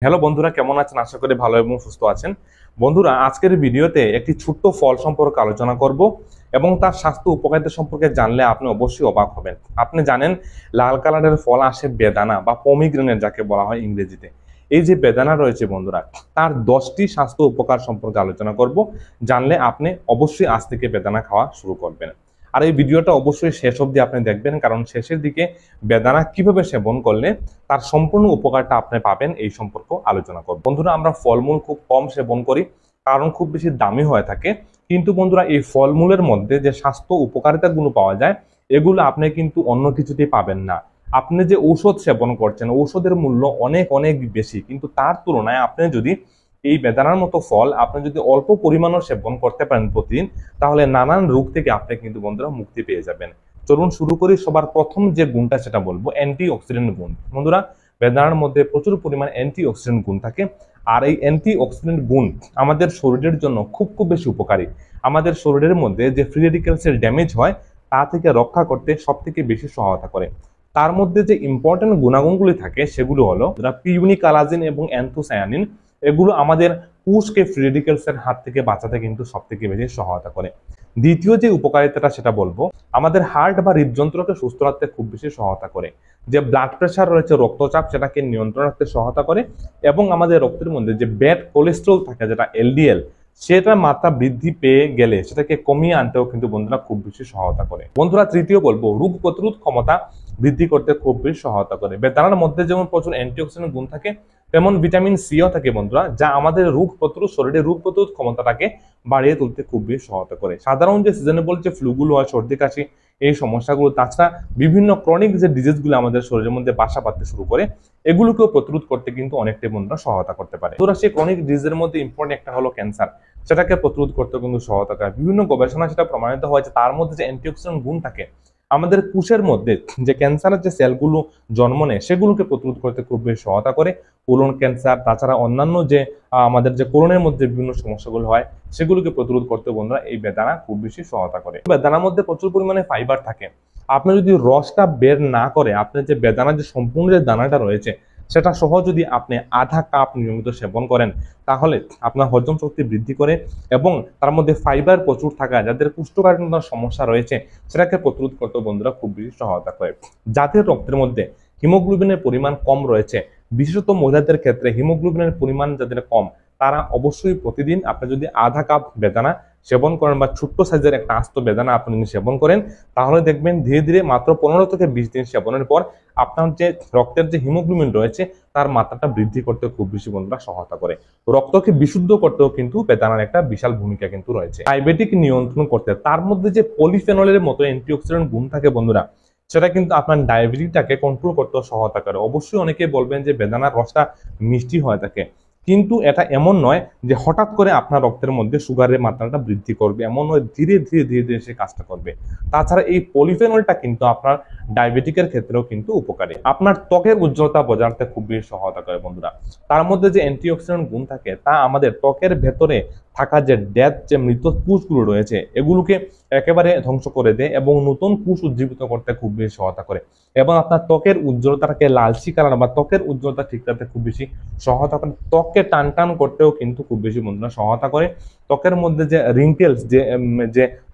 Hello বন্ধুরা, কেমন আছেন? আশা করি ভালো এবং সুস্থ আছেন। বন্ধুরা, আজকের ভিডিওতে একটি ছোট্ট ফল সম্পর্কে আলোচনা করব এবং তার স্বাস্থ্য উপকারিতা সম্পর্কে জানলে আপনি অবশ্যই অবাক হবেন। আপনি জানেন, লাল কালারের ফল আসে বেদানা বা পমিগ্রেনেট যাকে বলা হয় ইংরেজিতে। এই যে বেদানা রয়েছে বন্ধুরা, তার 10টি স্বাস্থ্য উপকার সম্পর্কে আলোচনা করব। জানলে আপনি অবশ্যই আজ থেকে বেদানা খাওয়া শুরু করবেন। আর এই ভিডিওটা অবশ্যই শেষ অবধি আপনি দেখবেন, কারণ শেষের দিকে বেদানা কিভাবে সেবন করলে তার সম্পূর্ণ উপকারটা আপনি পাবেন এই সম্পর্ক আলোচনা করব। বন্ধুরা, আমরা ফলমূল খুব কম সেবন করি, কারণ খুব বেশি দামি হয়ে থাকে। কিন্তু বন্ধুরা, এই ফলমূলের মধ্যে যে স্বাস্থ্য উপকারিতাগুলো পাওয়া যায়, এগুলো আপনি কিন্তু অন্য কিছুতেই পাবেন না। আপনি যে ঔষধ সেবন করছেন, ঔষধের মূল্য অনেক অনেক বেশি, কিন্তু তার তুলনায় আপনি যদি এই বেদানার মতো ফল আপনি যদি অল্প পরিমাণও সেবন করতে পারেন প্রতিদিন, তাহলে নানান রোগ থেকে আপনি কিন্তু বন্ধুরা মুক্তি পেয়ে যাবেন। চলুন শুরু করি। সবার প্রথম যে গুণটা সেটা বলবো অ্যান্টি অক্সিডেন্ট গুণ। বন্ধুরা, বেদানার মধ্যে প্রচুর পরিমাণ অ্যান্টি অক্সিডেন্ট গুণ থাকে। আর এই অ্যান্টি অক্সিডেন্ট গুণ আমাদের শরীরের জন্য খুব খুব বেশি উপকারী। আমাদের শরীরের মধ্যে যে ফ্রি রেডিক্যালসের ড্যামেজ হয় তা থেকে রক্ষা করতে সব থেকে বেশি সহায়তা করে। তার মধ্যে যে ইম্পর্টেন্ট গুণাগুণগুলি থাকে সেগুলো হলো পিউনিকালাজিন এবং অ্যান্থোসায়ানিন। এগুলো আমাদের কোষকে ফ্রি রেডিক্যালসের হাত থেকে বাঁচাতে কিন্তু সব থেকে বেশি সহায়তা করে। দ্বিতীয় যে উপকারিতাটা সেটা বলবো, আমাদের হার্ট বা হৃদযন্ত্রকে সুস্থ রাখতে খুব বেশি সহায়তা করে। যে ব্লাড প্রেশার রয়েছে, রক্তচাপ, সেটাকে নিয়ন্ত্রণ রাখতে সহায়তা করে। এবং আমাদের রক্তের মধ্যে যে ব্যাড কোলেস্ট্রল থাকে, যেটা এলডিএল, সেটার মাত্রা বৃদ্ধি পেয়ে গেলে সেটাকে কমিয়ে আনতেও কিন্তু বন্ধুরা খুব বেশি সহায়তা করে। বন্ধুরা, তৃতীয় বলবো, রোগ প্রতিরোধ ক্ষমতা বৃদ্ধি করতে খুব বেশি সহায়তা করে। বেদানার মধ্যে যেমন প্রচুর অ্যান্টিঅক্সিডেন্ট গুণ থাকে, তেমন ভিটামিন সিও থাকে বন্ধুরা, যা আমাদের শরীরের রোগ প্রতিরোধ ক্ষমতাটাকে বাড়িয়ে তুলতে খুব বেশি সহায়তা করে। সাধারণ যে সিজনেবল যে ফ্লুগুলো হয়, সর্দি কাশি, এই সমস্যাগুলো, তাছাড়া বিভিন্ন ক্রনিক যে ডিজিজগুলো আমাদের শরীরের মধ্যে বাসা বাঁধতে শুরু করে, এগুলোকেও প্রতিরোধ করতে কিন্তু অনেকটাই বন্ধুরা সহায়তা করতে পারে। তোরা সেই ক্রনিক ডিজিজের মধ্যে ইম্পর্টেন্ট একটা হলো ক্যান্সার, সেটাকে প্রতিরোধ করতে কিন্তু সহায়তা করে। বিভিন্ন গবেষণা সেটা প্রমাণিত হয়েছে, তার মধ্যে যে অ্যান্টিঅক্সিডেন্ট গুণ থাকে আমাদের কোষের মধ্যে যে ক্যান্সারের যে সেলগুলো জন্ম নেয় সেগুলোকে প্রতিরোধ করতে খুব বেশি সহায়তা করে। কোলন ক্যান্সার, তাছাড়া অন্যান্য যে আমাদের যে কোলনের মধ্যে বিভিন্ন সমস্যাগুলো হয়, সেগুলোকে প্রতিরোধ করতে বন্ধুরা এই বেদানা খুব বেশি সহায়তা করে। বেদানার মধ্যে প্রচুর পরিমাণে ফাইবার থাকে। আপনি যদি রসটা বের না করে আপনার যে বেদানার যে সম্পূর্ণ যে দানাটা রয়েছে সেটা সহ যদি আপনি আধা কাপ নিয়মিত সেবন করেন, তাহলে আপনার হজম শক্তি বৃদ্ধি করে এবং তার মধ্যে ফাইবার প্রচুর থাকা যাদের কোষ্ঠকাঠিন্যতার সমস্যা রয়েছে সেটাকে প্রতিরোধ করতে বন্ধুরা খুব বেশি সহায়তা করে। যাদের রক্তের মধ্যে হিমোগ্লোবিনের পরিমাণ কম রয়েছে, বিশেষত মহিলাদের ক্ষেত্রে হিমোগ্লোবিনের পরিমাণ যাদের কম, তারা অবশ্যই প্রতিদিন আপনি যদি আধা কাপ বেদানা সেবন করেন বা ছোট্ট সাইজের একটা আস্ত বেদানা আপনি যদি সেবন করেন, তাহলে দেখবেন ধীরে ধীরে মাত্র 15 থেকে 20 দিন সেবনের পর আপনার যে রক্তের যে হিমোগ্লোবিন রয়েছে তার মাত্রাটা বৃদ্ধি করতে খুব বেশি বন্ধুরা সহায়তা করে। রক্তকে বিশুদ্ধ করতেও কিন্তু বেদানার একটা বিশাল ভূমিকা কিন্তু রয়েছে। ডায়াবেটিক নিয়ন্ত্রণ করতে তার মধ্যে যে পলিফেনলের মতো অ্যান্টিঅক্সিডেন্ট গুণ থাকে বন্ধুরা, সেটা কিন্তু আপনার ডায়াবেটিসটাকে কন্ট্রোল করতেও সহায়তা করে। অবশ্যই অনেকে বলবেন যে বেদানার রসটা মিষ্টি হয়ে থাকে, কিন্তু এটা এমন নয় যে হঠাৎ করে আপনার রক্তের মধ্যে সুগারের মাত্রাটা বৃদ্ধি করবে, এমন নয়, ধীরে ধীরে ধীরে ধীরে সে কাজটা করবে। তাছাড়া এই পলিফেনলটা কিন্তু আপনার ডায়াবেটিকের ক্ষেত্রেও কিন্তু উপকারী। আপনার ত্বকের উজ্জ্বলতা বজায় রাখতে খুব বেশি সহায়তা করে বন্ধুরা। তার মধ্যে যে অ্যান্টিঅক্সিডেন্ট গুণ থাকে তা আমাদের ত্বকের ভেতরে থাকা যে ডেথ যে মৃত কোষগুলো রয়েছে এগুলোকে একেবারে ধ্বংস করে দেয় এবং নতুন কোষ উজ্জীবিত করতে খুব বেশি সহায়তা করে। এবং আপনার ত্বকের উজ্জ্বলতাটাকে লালচি কালার বা ত্বকের উজ্জ্বলতা ঠিক রাখতে খুব বেশি সহায়তা করে। ত্বককে টান টান করতেও কিন্তু খুব বেশি বন্ধুরা সহায়তা করে। ত্বকের মধ্যে যে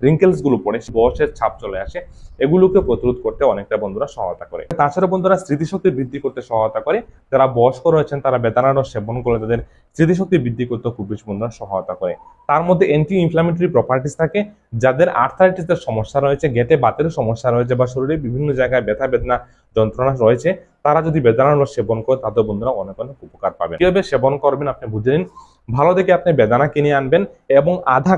রিঙ্কেলস গুলো পড়ে, বয়সের ছাপ চলে আসে, এগুলোকে প্রতিরোধ করতে অনেকটা বন্ধুরা সহায়তা করে। তাছাড়া বন্ধুরা স্মৃতিশক্তি বৃদ্ধি করতে সহায়তা করে। যারা বয়স্ক রয়েছেন তারা বেদানার রস সেবন করে তাদের স্মৃতিশক্তি বৃদ্ধি করতে খুব বেশি বন্ধুরা সহায়তা করে। তার মধ্যে অ্যান্টি ইনফ্লামেটরি প্রপার্টিস থাকে। যাদের আর্থারাইটিসের সমস্যা রয়েছে, গেটে বাতের সমস্যা রয়েছে বা শরীরে বিভিন্ন জায়গায় ব্যথা বেদনা যন্ত্রণা রয়েছে, তারা যদি বেদানার রস সেবন করে তাদের বন্ধুরা অনেক অনেক উপকার পাবেন। কিভাবে সেবন করবেন আপনি বুঝে নিন। ভালো দেখে আপনি বেদানা কিনে আনবেন এবং আধা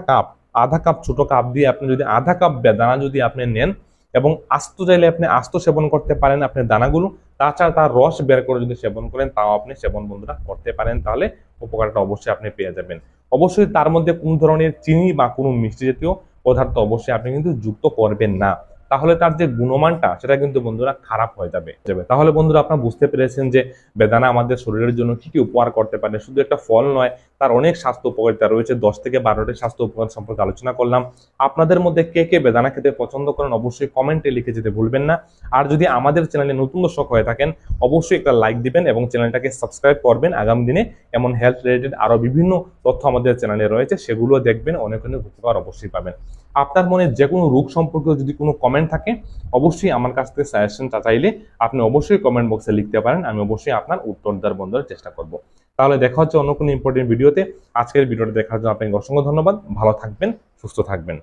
কাপ ছোট কাপ দিয়ে আপনি যদি আধা কাপ বেদানা যদি আপনি নেন এবং আস্ত চাইলে আপনি আস্ত সেবন করতে পারেন আপনি দানাগুলো, তাছাড়া তার রস বের করে যদি সেবন করেন তাও আপনি সেবন বন্ধুরা করতে পারেন, তাহলে উপকারটা অবশ্যই আপনি পেয়ে যাবেন। অবশ্যই তার মধ্যে কোন ধরনের চিনি বা কোনো মিষ্টি জাতীয় পদার্থ অবশ্যই আপনি কিন্তু যুক্ত করবেন না। তাহলে তার যে গুণমানটা সেটা কিন্তু বন্ধুরা খারাপ হয়ে যাবে। তাহলে বন্ধুরা আপনারা বুঝতে পেরেছেন যে বেদানা আমাদের শরীরের জন্য কি কি উপকার করতে পারে। শুধু একটা ফল নয়, তার অনেক স্বাস্থ্য উপকারিতা রয়েছে। 10 থেকে 12টি স্বাস্থ্য উপকার সম্পর্কে আলোচনা করলাম। আপনাদের মধ্যে কে কে বেদানা খেতে পছন্দ করেন অবশ্যই কমেন্টে লিখে যেতে ভুলবেন না। আর যদি আমাদের চ্যানেলে নতুন দর্শক হয়ে থাকেন অবশ্যই একটা লাইক দিবেন এবং চ্যানেলটাকে সাবস্ক্রাইব করবেন। আগামী দিনে এমন হেলথ রিলেটেড আরো বিভিন্ন তথ্য আমাদের চ্যানেলে রয়েছে, সেগুলো দেখবেন, অনেক অনেক উপকার অবশ্যই পাবেন। আপনার মনে যে কোনো রোগ সম্পর্কে যদি কোনো কমেন্ট থাকে অবশ্যই আমার কাছ থেকে সাজেশন চাইলে আপনি অবশ্যই কমেন্ট বক্সে লিখতে পারেন। আমি অবশ্যই আপনার উত্তর দেওয়ার বন্ধুর চেষ্টা করব। তাহলে দেখা হচ্ছে অন্য কোনো ইম্পর্টেন্ট ভিডিওতে। আজকের ভিডিওটা দেখার জন্য আপনাকে অসংখ্য ধন্যবাদ। ভালো থাকবেন, সুস্থ থাকবেন।